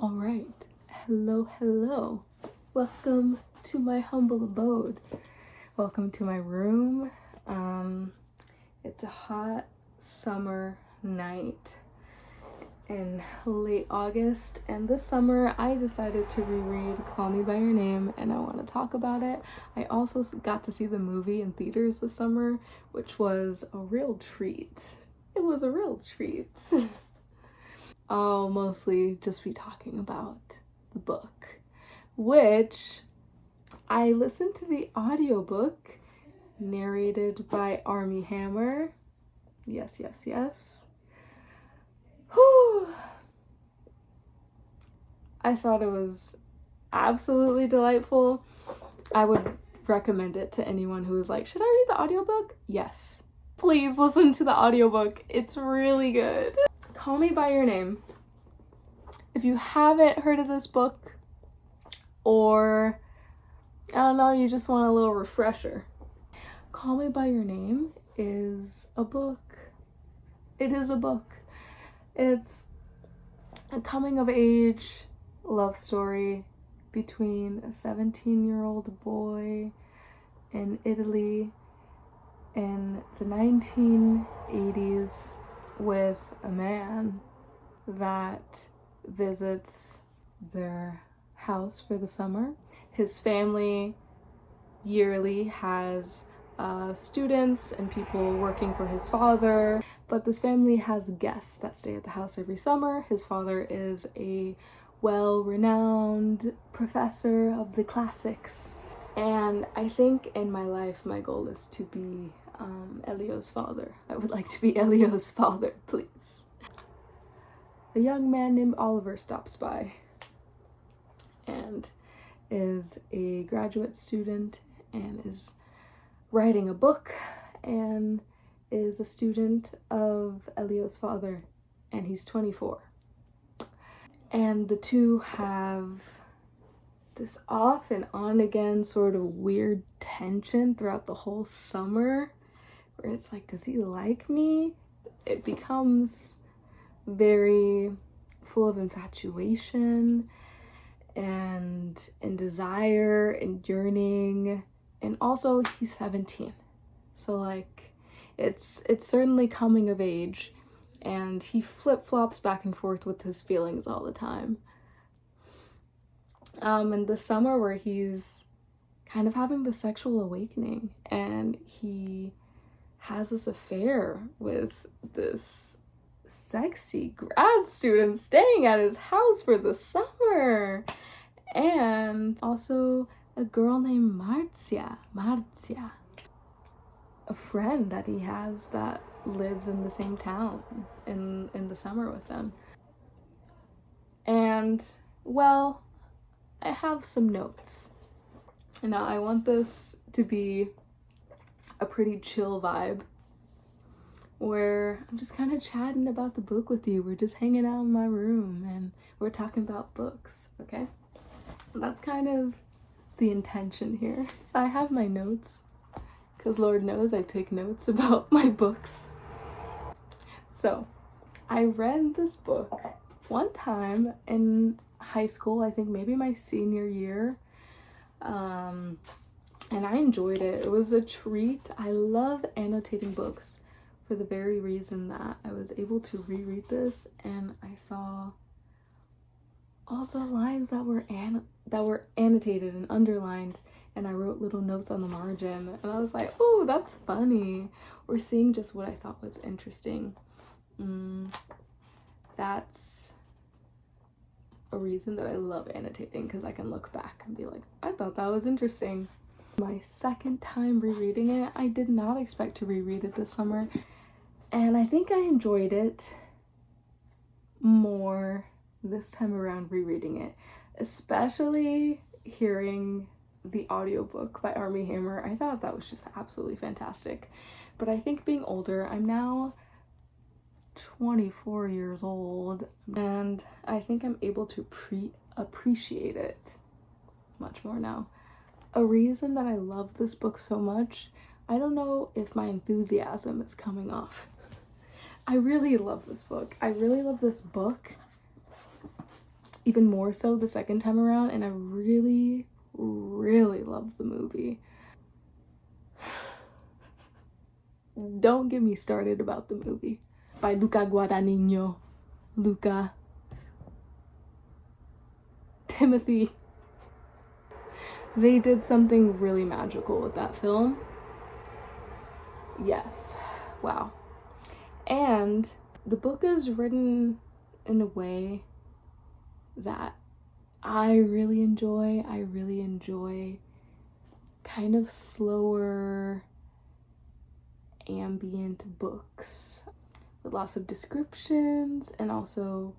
All right, hello. Welcome to my humble abode. Welcome to my room. It's a hot summer night in late August, and this summer I decided to reread Call Me by Your Name, and I want to talk about it. I also got to see the movie in theaters this summer, which was a real treat. It was a real treat. I'll mostly just be talking about the book, which I listened to the audiobook narrated by Armie Hammer. Yes. Whew. I thought it was absolutely delightful. I would recommend it to anyone who is like, should I read the audiobook? Yes. Please listen to the audiobook. It's really good. Call Me by Your Name. If you haven't heard of this book, or I don't know, you just want a little refresher, Call Me by Your Name is a book. It is a book. It's a coming of age love story between a 17-year-old boy in Italy in the 1980s with a man that visits their house for the summer. His family yearly has students and people working for his father, but this family has guests that stay at the house every summer. His father is a well-renowned professor of the classics, and I think in my life my goal is to be Elio's father. I would like to be Elio's father, please. A young man named Oliver stops by and is a graduate student and is writing a book and is a student of Elio's father, and he's 24. And the two have this off and on again sort of weird tension throughout the whole summer, where it's like, does he like me? It becomes very full of infatuation and desire and yearning, and also he's 17, so like it's certainly coming of age, and he flip-flops back and forth with his feelings all the time. In the summer where he's kind of having the sexual awakening, and he has this affair with this sexy grad student staying at his house for the summer, and also a girl named Marzia, a friend that he has that lives in the same town in the summer with them. And well, I have some notes. Now I want this to be a pretty chill vibe, where I'm just kind of chatting about the book with you. We're just hanging out in my room and we're talking about books, okay? That's kind of the intention here. I have my notes, because Lord knows I take notes about my books. So, I read this book one time in high school, I think maybe my senior year, and I enjoyed it. It was a treat. I love annotating books, for the very reason that I was able to reread this and I saw all the lines that were annotated and underlined, and I wrote little notes on the margin, and I was like, oh, that's funny. Or seeing just what I thought was interesting. That's a reason that I love annotating, because I can look back and be like, I thought that was interesting. My second time rereading it, I did not expect to reread it this summer, and I think I enjoyed it more this time around rereading it, especially hearing the audiobook by Armie Hammer. I thought that was just absolutely fantastic. But I think being older, I'm now 24 years old, and I think I'm able to appreciate it much more now. A reason that I love this book so much, I don't know if my enthusiasm is coming off. I really love this book. I really love this book even more so the second time around, and I really, really love the movie. Don't get me started about the movie. By Luca Guadagnino. Luca. Timothy. They did something really magical with that film. Yes. Wow. And the book is written in a way that I really enjoy. I really enjoy kind of slower, ambient books with lots of descriptions, and also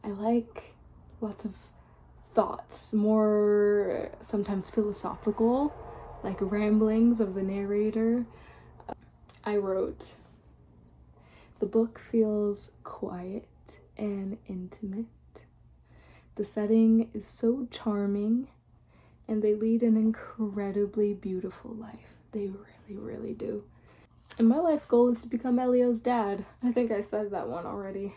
I like lots of thoughts, more sometimes philosophical, like ramblings of the narrator. I wrote, the book feels quiet and intimate. The setting is so charming, and they lead an incredibly beautiful life. They really, really do. And my life goal is to become Elio's dad. I think I said that one already.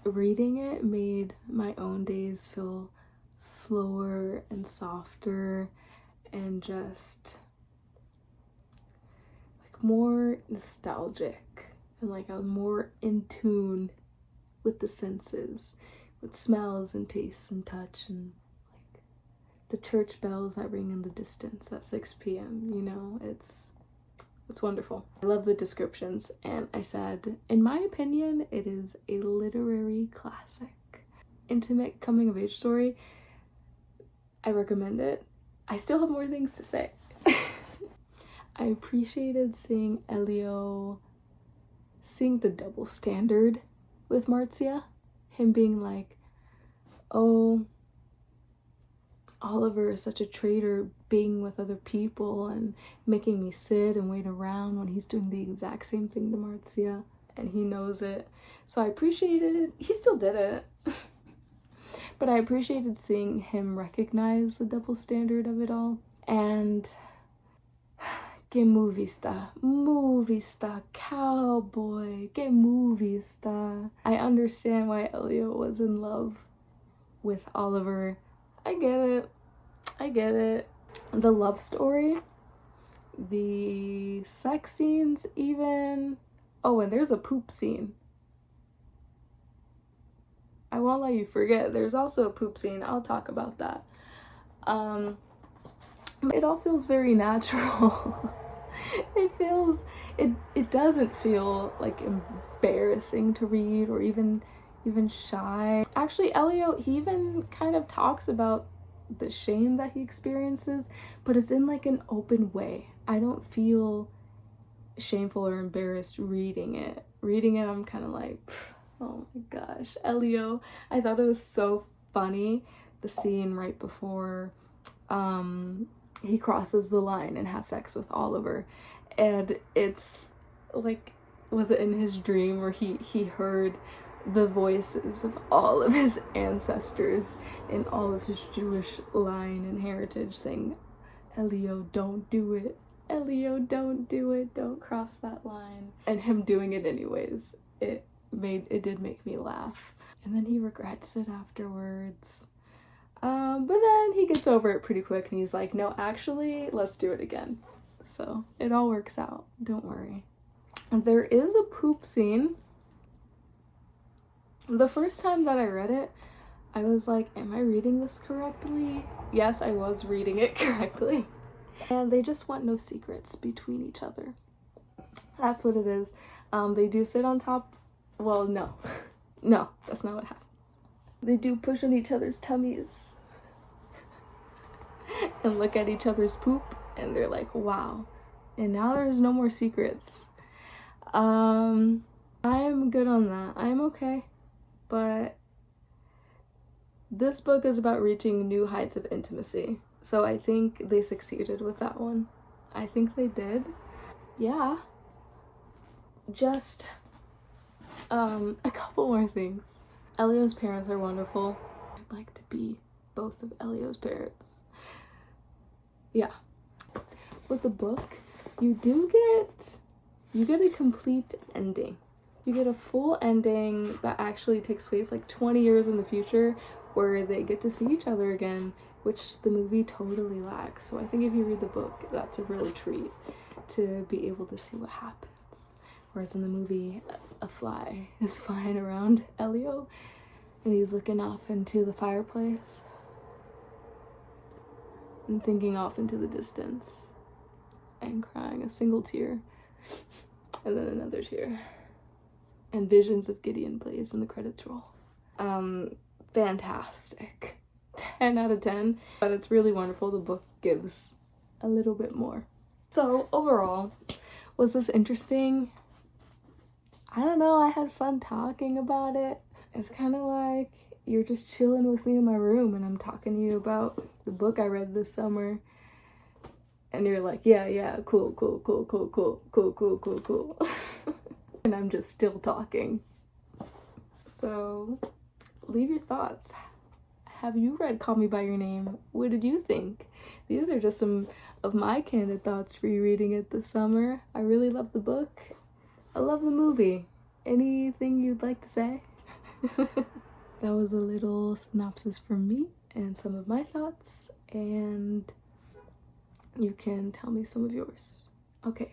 Reading it made my own days feel slower and softer and just like more nostalgic, and like I was more in tune with the senses, with smells and tastes and touch, and like the church bells that ring in the distance at 6 p.m. You know, it's wonderful. I love the descriptions, and I said, in my opinion, it is a literary classic. Intimate coming of age story. I recommend it. I still have more things to say. I appreciated seeing Elio seeing the double standard with Marcia. Him being like, oh, Oliver is such a traitor, being with other people and making me sit and wait around when he's doing the exact same thing to Marcia, and he knows it. So I appreciated it. He still did it. But I appreciated seeing him recognize the double standard of it all. And que movie star, cowboy, que movie star. I understand why Elio was in love with Oliver. I get it. The love story, the sex scenes even. Oh, and there's a poop scene. I won't let you forget, there's also a poop scene. I'll talk about that. It all feels very natural. It doesn't feel like embarrassing to read or even shy. Actually, Elio, he even kind of talks about the shame that he experiences, but it's in like an open way. I don't feel shameful or embarrassed reading it. I'm kind of like, oh my gosh, Elio. I thought it was so funny, the scene right before he crosses the line and has sex with Oliver, and it's like, was it in his dream where he heard the voices of all of his ancestors in all of his Jewish line and heritage saying, Elio, don't do it. Elio, don't do it. Don't cross that line. And him doing it anyways. It did make me laugh. And then he regrets it afterwards. But then he gets over it pretty quick and he's like, no, actually, let's do it again. So it all works out. Don't worry. And there is a poop scene. The first time that I read it, I was like, am I reading this correctly? Yes, I was reading it correctly. And they just want no secrets between each other. That's what it is. They do sit on top. Well, no. No, that's not what happened. They do push on each other's tummies and look at each other's poop, and they're like, wow. And now there's no more secrets. I'm good on that. I'm okay. But this book is about reaching new heights of intimacy. So I think they succeeded with that one. I think they did. Yeah. Just a couple more things. Elio's parents are wonderful. I'd like to be both of Elio's parents. Yeah. With the book, you get a complete ending. You get a full ending that actually takes place like 20 years in the future, where they get to see each other again, which the movie totally lacks. So I think if you read the book, that's a real treat to be able to see what happens. Whereas in the movie, a fly is flying around Elio, and he's looking off into the fireplace and thinking off into the distance and crying a single tear and then another tear. And visions of Gideon plays in the credits roll. Fantastic. 10 out of 10. But it's really wonderful. The book gives a little bit more. So overall, was this interesting? I don't know. I had fun talking about it. It's kind of like you're just chilling with me in my room and I'm talking to you about the book I read this summer. And you're like, yeah, cool. And I'm just still talking. So leave your thoughts. Have you read Call Me By Your Name? What did you think? These are just some of my candid thoughts for you reading it this summer. I really love the book. I love the movie. Anything you'd like to say? That was a little synopsis from me and some of my thoughts, and you can tell me some of yours. Okay.